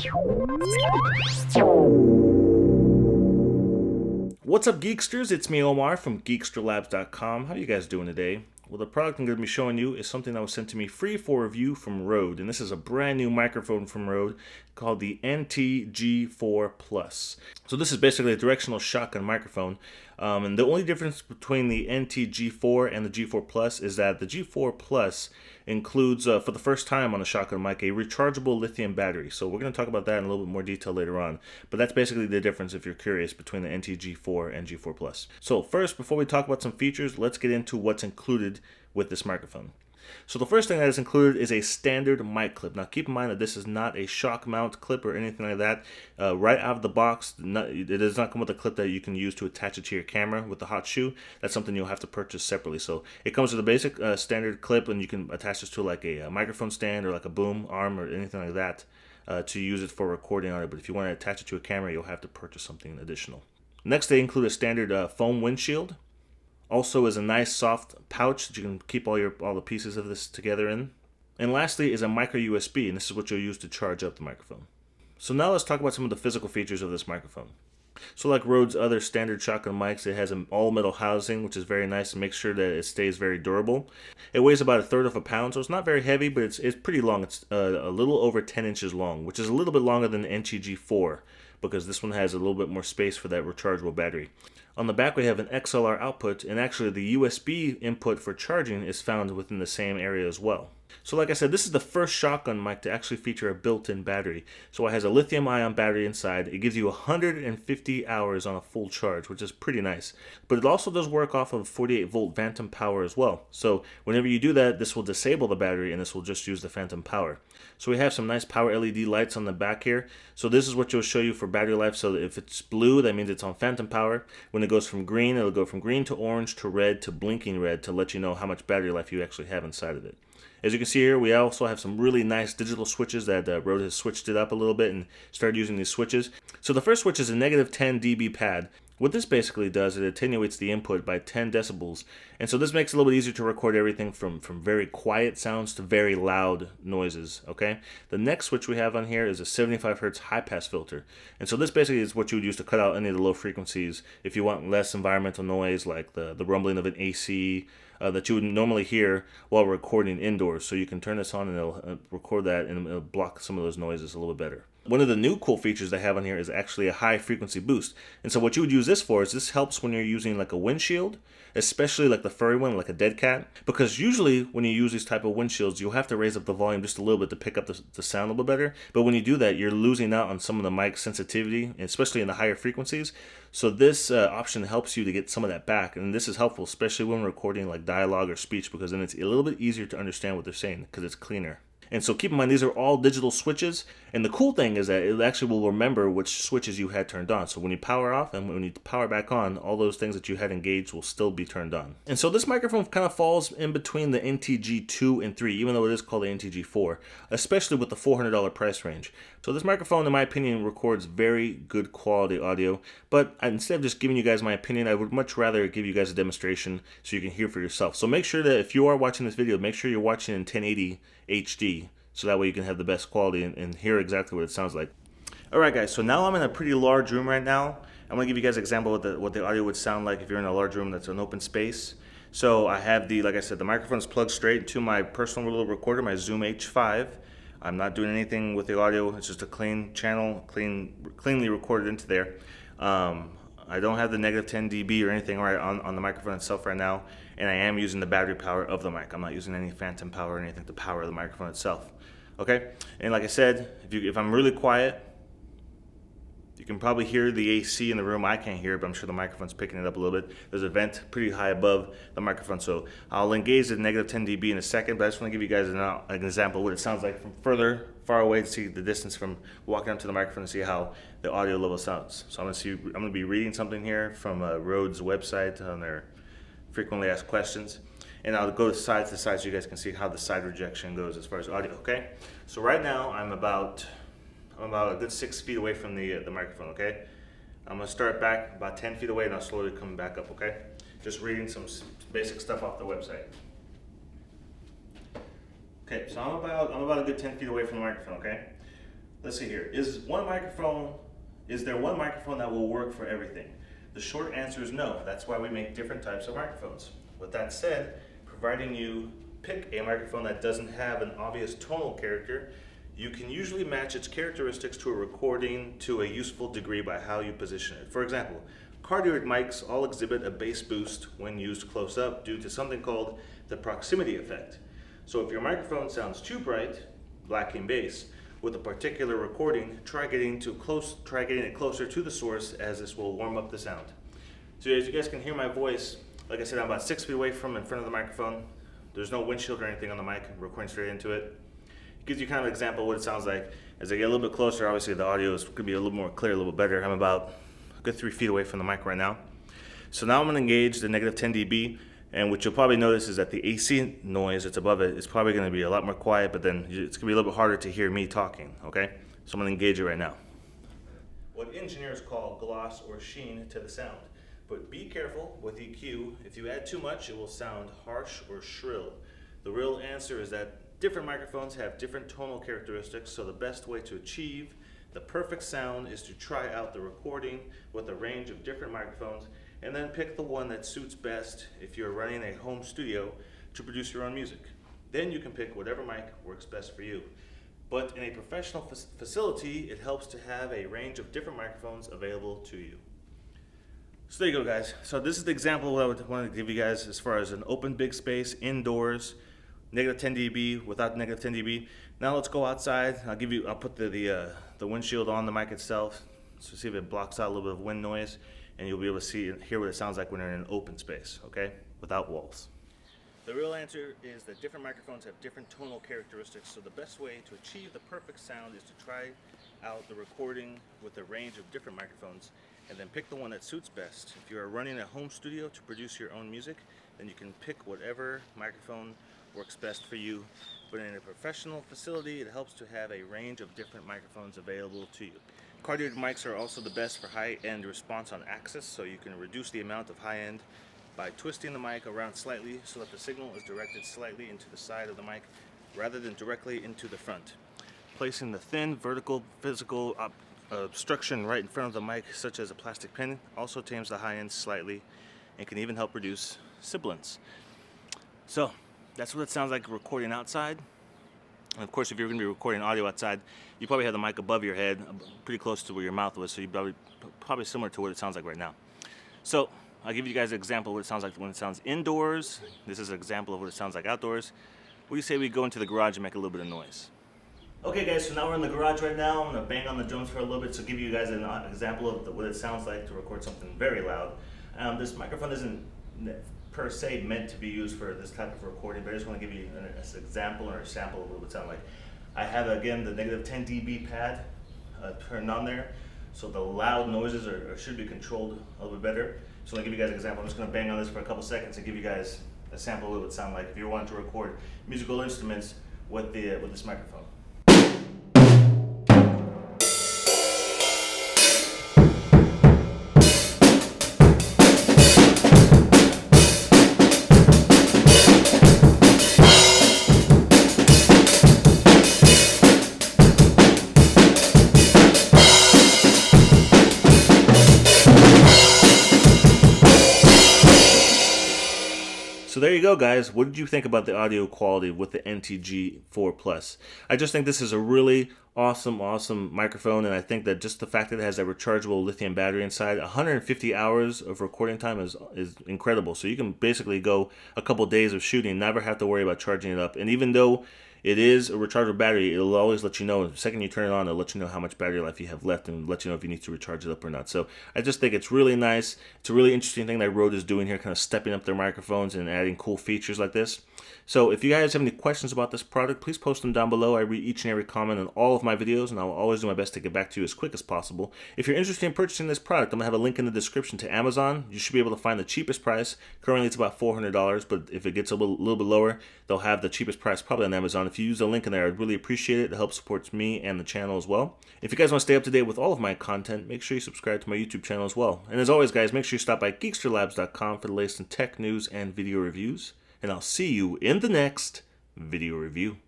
What's up, Geeksters? It's me, Omar from geeksterlabs.com. How you guys doing today? Well, the product I'm going to be showing you is something that was sent to me free for review from Rode, and this is a brand new microphone from Rode called the NTG4 Plus. So this is basically a directional shotgun microphone, and the only difference between the NTG4 and the G4 Plus is that the G4 Plus includes, for the first time on a shotgun mic, a rechargeable lithium battery. So we're going to talk about that in a little bit more detail later on, but that's basically the difference if you're curious between the NTG4 and G4 Plus. So first, before we talk about some features, let's get into what's included with this microphone. So the first thing that is included is a standard mic clip. Now keep in mind that this is not a shock mount clip or anything like that. Right out of the box, it does not come with a clip that you can use to attach it to your camera with the hot shoe. That's something you'll have to purchase separately. So it comes with a basic standard clip, and you can attach this to like a microphone stand or like a boom arm or anything like that to use it for recording on it. But if you want to attach it to a camera, you'll have to purchase something additional. Next, they include a standard foam windshield. Also is a nice soft pouch that you can keep all the pieces of this together in. And lastly is a micro USB, and this is what you'll use to charge up the microphone. So now let's talk about some of the physical features of this microphone. So like Rode's other standard shotgun mics, it has an all-metal housing, which is very nice and makes sure that it stays very durable. It weighs about 1/3 of a pound, so it's not very heavy, but it's pretty long. It's a little over 10 inches long, which is a little bit longer than the NTG4, because this one has a little bit more space for that rechargeable battery. On the back we have an XLR output, and actually the USB input for charging is found within the same area as well. So like I said, this is the first shotgun mic to actually feature a built-in battery. So it has a lithium-ion battery inside. It gives you 150 hours on a full charge, which is pretty nice. But it also does work off of 48-volt phantom power as well. So whenever you do that, this will disable the battery, and this will just use the phantom power. So we have some nice power LED lights on the back here. So this is what you'll show you for battery life. So if it's blue, that means it's on phantom power. When it goes from green, it'll go from green to orange to red to blinking red to let you know how much battery life you actually have inside of it. As you can see here, we also have some really nice digital switches that Rode has switched it up a little bit and started using these switches. So the first switch is a negative 10 dB pad. What this basically does, it attenuates the input by 10 decibels. And so this makes it a little bit easier to record everything from very quiet sounds to very loud noises, okay? The next switch we have on here is a 75 Hertz high-pass filter. And so this basically is what you would use to cut out any of the low frequencies if you want less environmental noise, like the rumbling of an AC, that you would normally hear while recording indoors. So you can turn this on and it'll record that, and it'll block some of those noises a little bit better. One of the new cool features they have on here is actually a high frequency boost. And so what you would use this for is this helps when you're using like a windshield, especially like the furry one, like a dead cat. Because usually when you use these type of windshields, you'll have to raise up the volume just a little bit to pick up the sound a little bit better. But when you do that, you're losing out on some of the mic sensitivity, especially in the higher frequencies. So this option helps you to get some of that back. And this is helpful, especially when recording like dialogue or speech, because then it's a little bit easier to understand what they're saying because it's cleaner. And so keep in mind, these are all digital switches. And the cool thing is that it actually will remember which switches you had turned on. So when you power off and when you power back on, all those things that you had engaged will still be turned on. And so this microphone kind of falls in between the NTG2 and 3, even though it is called the NTG4, especially with the $400 price range. So this microphone, in my opinion, records very good quality audio. But instead of just giving you guys my opinion, I would much rather give you guys a demonstration so you can hear for yourself. So make sure that if you are watching this video, make sure you're watching in 1080 HD. So that way you can have the best quality and hear exactly what it sounds like. Alright guys, so now I'm in a pretty large room right now. I'm going to give you guys an example of what the audio would sound like if you're in a large room that's an open space. So I have like I said, the microphone is plugged straight to my personal little recorder, my Zoom H5. I'm not doing anything with the audio, it's just a clean channel, cleanly recorded into there. I don't have the negative 10 dB or anything right on the microphone itself right now, and I am using the battery power of the mic. I'm not using any phantom power or anything to power the microphone itself. Okay, and like I said, if I'm really quiet, you can probably hear the AC in the room. I can't hear it, but I'm sure the microphone's picking it up a little bit. There's a vent pretty high above the microphone, so I'll engage the negative 10 dB in a second, but I just want to give you guys an example of what it sounds like from far away to see the distance from walking up to the microphone and see how the audio level sounds. So I'm going to be reading something here from Rode's website on their frequently asked questions. And I'll go side to side so you guys can see how the side rejection goes as far as audio, okay? So right now I'm about a good 6 feet away from the microphone, okay? I'm gonna start back about 10 feet away and I'll slowly come back up, okay? Just reading some basic stuff off the website. Okay, so I'm about a good 10 feet away from the microphone, okay? let's see here. Is there one microphone that will work for everything? The short answer is no. That's why we make different types of microphones. With that said, providing you pick a microphone that doesn't have an obvious tonal character, you can usually match its characteristics to a recording to a useful degree by how you position it. For example, cardioid mics all exhibit a bass boost when used close up due to something called the proximity effect. So if your microphone sounds too bright, lacking bass, with a particular recording, try getting it closer to the source, as this will warm up the sound. So as you guys can hear my voice, like I said, I'm about 6 feet away from in front of the microphone. There's no windshield or anything on the mic. I'm recording straight into it. It gives you kind of an example of what it sounds like. As I get a little bit closer, obviously the audio is going to be a little more clear, a little better. I'm about a good 3 feet away from the mic right now. So now I'm going to engage the negative 10 dB, and what you'll probably notice is that the AC noise that's above it is probably going to be a lot more quiet, but then it's going to be a little bit harder to hear me talking, okay? So I'm going to engage it right now. What engineers call gloss or sheen to the sound. But be careful with EQ. If you add too much, it will sound harsh or shrill. The real answer is that different microphones have different tonal characteristics, so the best way to achieve the perfect sound is to try out the recording with a range of different microphones and then pick the one that suits best if you're running a home studio to produce your own music. Then you can pick whatever mic works best for you. But in a professional facility, it helps to have a range of different microphones available to you. So there you go, guys. So this is the example of what I would want to give you guys as far as an open big space, indoors, negative 10 dB, without negative 10 dB. Now let's go outside. I'll put the windshield on the mic itself, so see if it blocks out a little bit of wind noise, and you'll be able to hear what it sounds like when you're in an open space, okay, without walls. The real answer is that different microphones have different tonal characteristics, so the best way to achieve the perfect sound is to try out the recording with a range of different microphones and then pick the one that suits best. If you are running a home studio to produce your own music, then you can pick whatever microphone works best for you. But in a professional facility, it helps to have a range of different microphones available to you. Cardioid mics are also the best for high-end response on axis, so you can reduce the amount of high-end by twisting the mic around slightly so that the signal is directed slightly into the side of the mic rather than directly into the front. Placing the thin vertical physical obstruction right in front of the mic, such as a plastic pin, also tames the high end slightly and can even help reduce sibilance. So that's what it sounds like recording outside. And of course, if you're going to be recording audio outside, you probably have the mic above your head, pretty close to where your mouth was, so you probably similar to what it sounds like right now. So I'll give you guys an example of what it sounds like when it sounds indoors. This is an example of what it sounds like outdoors. What do you say we go into the garage and make a little bit of noise? Okay guys, so now we're in the garage right now. I'm going to bang on the drums for a little bit to give you guys an example of what it sounds like to record something very loud. This microphone isn't per se meant to be used for this type of recording, but I just want to give you an example or a sample of what it would sound like. I have, again, the negative 10 dB pad turned on there, so the loud noises should be controlled a little bit better. So I'll give you guys an example. I'm just going to bang on this for a couple seconds and give you guys a sample of what it would sound like if you wanted to record musical instruments with this microphone. So there you go, guys. What did you think about the audio quality with the NTG4 Plus? I just think this is a really awesome microphone, and I think that just the fact that it has a rechargeable lithium battery inside, 150 hours of recording time is incredible. So you can basically go a couple days of shooting, never have to worry about charging it up. And even though it is a rechargeable battery, it'll always let you know, the second you turn it on, it'll let you know how much battery life you have left and let you know if you need to recharge it up or not. So I just think it's really nice. It's a really interesting thing that Rode is doing here, kind of stepping up their microphones and adding cool features like this. So if you guys have any questions about this product, please post them down below. I read each and every comment on all of my videos, and I'll always do my best to get back to you as quick as possible. If you're interested in purchasing this product, I'm going to have a link in the description to Amazon. You should be able to find the cheapest price. Currently it's about $400, but if it gets a little bit lower, they'll have the cheapest price probably on Amazon. If you use the link in there, I'd really appreciate it. It helps support me and the channel as well. If you guys want to stay up to date with all of my content, make sure you subscribe to my YouTube channel as well. And as always, guys, make sure you stop by geeksterlabs.com for the latest in tech news and video reviews. And I'll see you in the next video review.